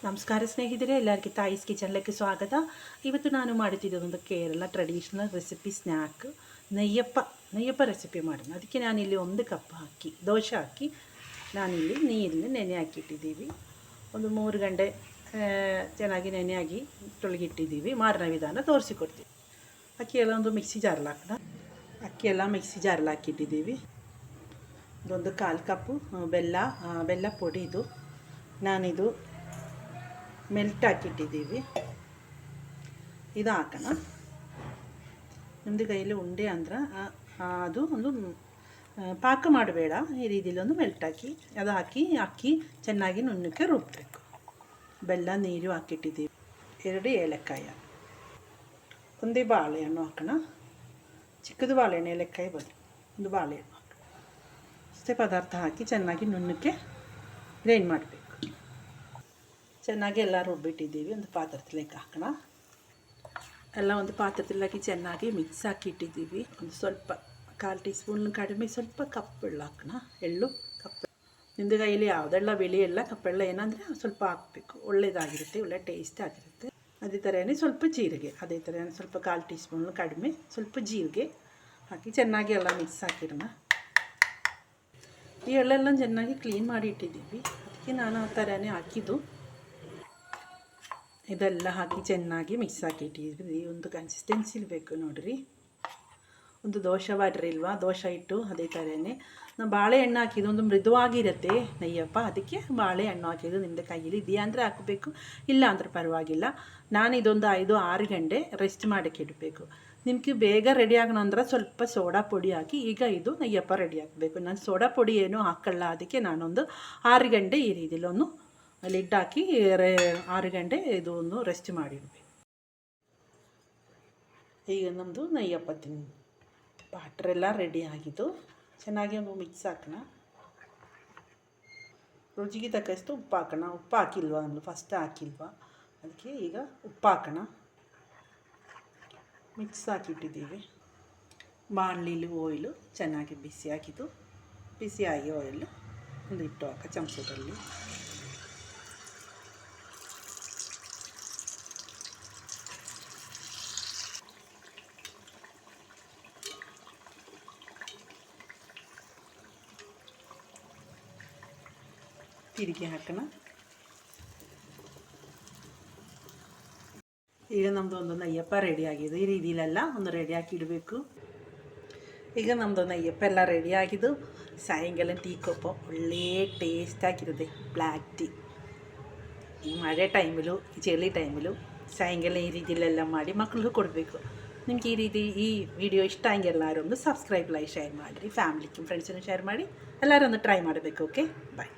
ನಮಸ್ಕಾರ ಸ್ನೇಹಿತರೆ, ಎಲ್ಲರಿಗೂ ತಾಯಿಸ್ ಕಿಚನ್ಲೆಕ್ಕೆ ಸ್ವಾಗತ. ಇವತ್ತು ನಾನು ಮಾಡುತ್ತಿದ್ದು ಒಂದು Kerala traditional recipe snack neyyappa recipe ಮಾಡೋಣ. ಅದಕ್ಕೆ ನಾನಿಲ್ಲಿ 1 ಕಪ್ ಅಕ್ಕಿ ದೋಸೆ ಹಾಕಿ ನಾನಿಲ್ಲಿ ನೀರಲ್ಲಿ ನೆನೆ ಹಾಕಿಟ್ಟಿದ್ದೀವಿ. ಒಂದು 3 ಗಂಟೆ ಚೆನ್ನಾಗಿ ನೆನೆಯಾಗಿ ತೊಳಗಿಟ್ಟಿದ್ದೀವಿ. ಮಾರನೇ ವಿಧಾನ ತೋರಿಸಿಕೊಡ್ತೀವಿ. ಅಕ್ಕಿ ಎಲ್ಲ ಒಂದು ಮಿಕ್ಸಿ ಜಾರಲ್ಲಿ ಹಾಕೋಣ. ಅಕ್ಕಿ ಎಲ್ಲ ಮಿಕ್ಸಿ ಜಾರಲ್ಲಿ ಹಾಕಿಟ್ಟಿದ್ದೀವಿ. ಇದೊಂದು 1/4 ಕಪ್ಪು ಬೆಲ್ಲ ಪುಡಿ. ನಾನಿದು ಮೆಲ್ಟ್ ಹಾಕಿಟ್ಟಿದ್ದೀವಿ. ಇದು ಹಾಕೋಣ. ನಿಮ್ಮದು ಕೈಯಲ್ಲಿ ಉಂಡೆ ಅಂದ್ರೆ ಅದು ಒಂದು ಪಾಕ ಮಾಡಬೇಡ, ಈ ರೀತಿಯಲ್ಲಿ ಒಂದು ಮೆಲ್ಟ್ ಹಾಕಿ ಅದು ಹಾಕಿ ಅಕ್ಕಿ ಚೆನ್ನಾಗಿ ನುಣ್ಣಕ್ಕೆ ರುಬ್ಬಬೇಕು. ಬೆಲ್ಲ ನೀರು ಹಾಕಿಟ್ಟಿದ್ದೀವಿ. 2 ಏಲಕ್ಕಾಯಿ, 1 ಬಾಳೆಹಣ್ಣು ಹಾಕೋಣ. ಚಿಕ್ಕದು ಬಾಳೆಹಣ್ಣು, ಏಲಕ್ಕಾಯಿ ಬದಲು 1 ಬಾಳೆಹಣ್ಣು ಹಾಕೋಣ. ಅಷ್ಟೇ ಪದಾರ್ಥ ಹಾಕಿ ಚೆನ್ನಾಗಿ ನುಣ್ಣಕ್ಕೆ ಗ್ರೈಂಡ್ ಮಾಡಬೇಕು. ಚೆನ್ನಾಗಿ ಎಲ್ಲ ರುಬ್ಬಿಟ್ಟಿದ್ದೀವಿ. ಒಂದು ಪಾತ್ರದಲ್ಲಿಗೆ ಹಾಕೋಣ. ಎಲ್ಲ ಒಂದು ಪಾತ್ರದಲ್ಲಾಕಿ ಚೆನ್ನಾಗಿ ಮಿಕ್ಸ್ ಹಾಕಿಟ್ಟಿದ್ದೀವಿ. ಒಂದು ಸ್ವಲ್ಪ 1/4 ಟೀ ಸ್ಪೂನ್ ಕಡಿಮೆ ಸ್ವಲ್ಪ ಕಪ್ಪೆಳ್ಳು ಹಾಕೋಣ. ಕಪ್ಪು ನಿಮ್ಮದು ಕೈಯಲ್ಲಿ ಯಾವುದೆಲ್ಲ ಬಿಳಿ ಎಲ್ಲ ಕಪ್ಪೆಳ್ಳ ಏನಂದರೆ ಸ್ವಲ್ಪ ಹಾಕಬೇಕು, ಒಳ್ಳೆಯದಾಗಿರುತ್ತೆ, ಒಳ್ಳೆ ಟೇಸ್ಟ್ ಆಗಿರುತ್ತೆ. ಅದೇ ಥರನೇ ಸ್ವಲ್ಪ ಜೀರಿಗೆ, ಅದೇ ಥರ ಸ್ವಲ್ಪ 1/4 ಟೀ ಸ್ಪೂನ್ ಕಡಿಮೆ ಸ್ವಲ್ಪ ಜೀರಿಗೆ ಹಾಕಿ ಚೆನ್ನಾಗಿ ಎಲ್ಲ ಮಿಕ್ಸ್ ಹಾಕಿರೋಣ. ಈ ಎಳ್ಳೆಲ್ಲ ಚೆನ್ನಾಗಿ ಕ್ಲೀನ್ ಮಾಡಿ ಇಟ್ಟಿದ್ದೀವಿ. ಅದಕ್ಕೆ ನಾನು ಆ ಥರನೇ ಹಾಕಿದ್ದು. ಇದೆಲ್ಲ ಹಾಕಿ ಚೆನ್ನಾಗಿ ಮಿಕ್ಸ್ ಹಾಕಿಟ್ಟಿದ್ವಿ. ಒಂದು ಕನ್ಸಿಸ್ಟೆನ್ಸಿ ಬೇಕು ನೋಡಿರಿ. ಒಂದು ದೋಸೆ ಬಾಟ್ರಿ ಇಲ್ವಾ, ದೋಸೆ ಇಟ್ಟು ಅದೇ ಥರನೇ ನಾವು ಬಾಳೆಹಣ್ಣು ಹಾಕಿದ್ದು. ಒಂದು ಮೃದುವಾಗಿರುತ್ತೆ ನೆಯ್ಯಪ್ಪ, ಅದಕ್ಕೆ ಬಾಳೆಹಣ್ಣು ಹಾಕಿದ್ದು. ನಿಮ್ಮದು ಕೈಯಲ್ಲಿ ಇದೆಯಾ ಅಂದರೆ ಹಾಕಬೇಕು, ಇಲ್ಲ ಅಂದ್ರೆ ಪರವಾಗಿಲ್ಲ. ನಾನು ಇದೊಂದು 5-6 ಗಂಟೆ ರೆಸ್ಟ್ ಮಾಡೋಕ್ಕೆ ಇಡಬೇಕು. ನಿಮಗೆ ಬೇಗ ರೆಡಿ ಆಗೋಣ ಅಂದ್ರೆ ಸ್ವಲ್ಪ ಸೋಡಾ ಪುಡಿ ಹಾಕಿ. ಈಗ ಇದು ನೆಯ್ಯಪ್ಪ ರೆಡಿ ಆಗಬೇಕು. ನಾನು ಸೋಡಾ ಪುಡಿ ಏನೂ ಹಾಕಲ್ಲ, ಅದಕ್ಕೆ ನಾನೊಂದು 6 ಗಂಟೆ ಈ ರೀತಿಯಲ್ಲಿ ಒಂದು ಲಿಡ್ ಹಾಕಿ 6 ಗಂಟೆ ಇದು ಒಂದು ರೆಸ್ಟ್ ಮಾಡಿಡಬೇಕು. ಈಗ ನಮ್ಮದು ನೆಯ್ಯಪ್ಪತ್ತಿನ ಪಾತ್ರೆಲ್ಲ ರೆಡಿ ಆಗಿದ್ದು. ಚೆನ್ನಾಗಿ ಒಂದು ಮಿಕ್ಸ್ ಹಾಕೋಣ. ರುಚಿಗೆ ತಕ್ಕಷ್ಟು ಉಪ್ಪು ಹಾಕೋಣ. ಉಪ್ಪು ಹಾಕಿಲ್ವಾ, ನಾನು ಫಸ್ಟ್ ಹಾಕಿಲ್ವಾ, ಅದಕ್ಕೆ ಈಗ ಉಪ್ಪು ಹಾಕೋಣ. ಮಿಕ್ಸ್ ಹಾಕಿಟ್ಟಿದ್ದೀವಿ. ಬಾಣಲಿಲಿ ಆಯಿಲು ಚೆನ್ನಾಗಿ ಬಿಸಿ ಹಾಕಿದ್ದು. ಬಿಸಿಯಾಗಿ ಆಯಿಲು ಒಂದು ಇಟ್ಟು ಹಾಕ ಚಮಚದಲ್ಲಿ. ತಿರುಗಿ ಹಾಕೋಣ. ಈಗ ನಮ್ಮದು ಒಂದು ನೆಯ್ಯಪ್ಪ ರೆಡಿಯಾಗಿದೆ. ಈ ರೀತಿಲೆಲ್ಲ ಒಂದು ರೆಡಿ ಹಾಕಿ ಇಡಬೇಕು. ಈಗ ನಮ್ಮದು ನೆಯ್ಯಪ್ಪ ಎಲ್ಲ ರೆಡಿ ಆಗಿದ್ದು. ಸಾಯಂಕಾಲ ಟೀ ಕಪ್ ಒಳ್ಳೆ ಟೇಸ್ಟ್ ಆಗಿರುತ್ತೆ. ಬ್ಲ್ಯಾಕ್ ಟೀ ಈ ಮಳೆ ಟೈಮಲ್ಲೂ, ಚಳಿ ಟೈಮಲ್ಲೂ ಸಾಯಂಕಾಲ ಈ ರೀತಿಲೆಲ್ಲ ಮಾಡಿ ಮಕ್ಕಳಿಗೂ ಕೊಡಬೇಕು. ನಿಮ್ಗೆ ಈ ರೀತಿ ಈ ವಿಡಿಯೋ ಇಷ್ಟ ಹಂಗೆ ಎಲ್ಲರೂ ಒಂದು ಸಬ್ಸ್ಕ್ರೈಬ್, ಲೈಕ್, ಶೇರ್ ಮಾಡಿರಿ. ಫ್ಯಾಮಿಲಿಗೆ ಫ್ರೆಂಡ್ಸನ್ನು ಶೇರ್ ಮಾಡಿ ಎಲ್ಲರೂ ಒಂದು ಟ್ರೈ ಮಾಡಬೇಕು. ಓಕೆ, ಬಾಯ್.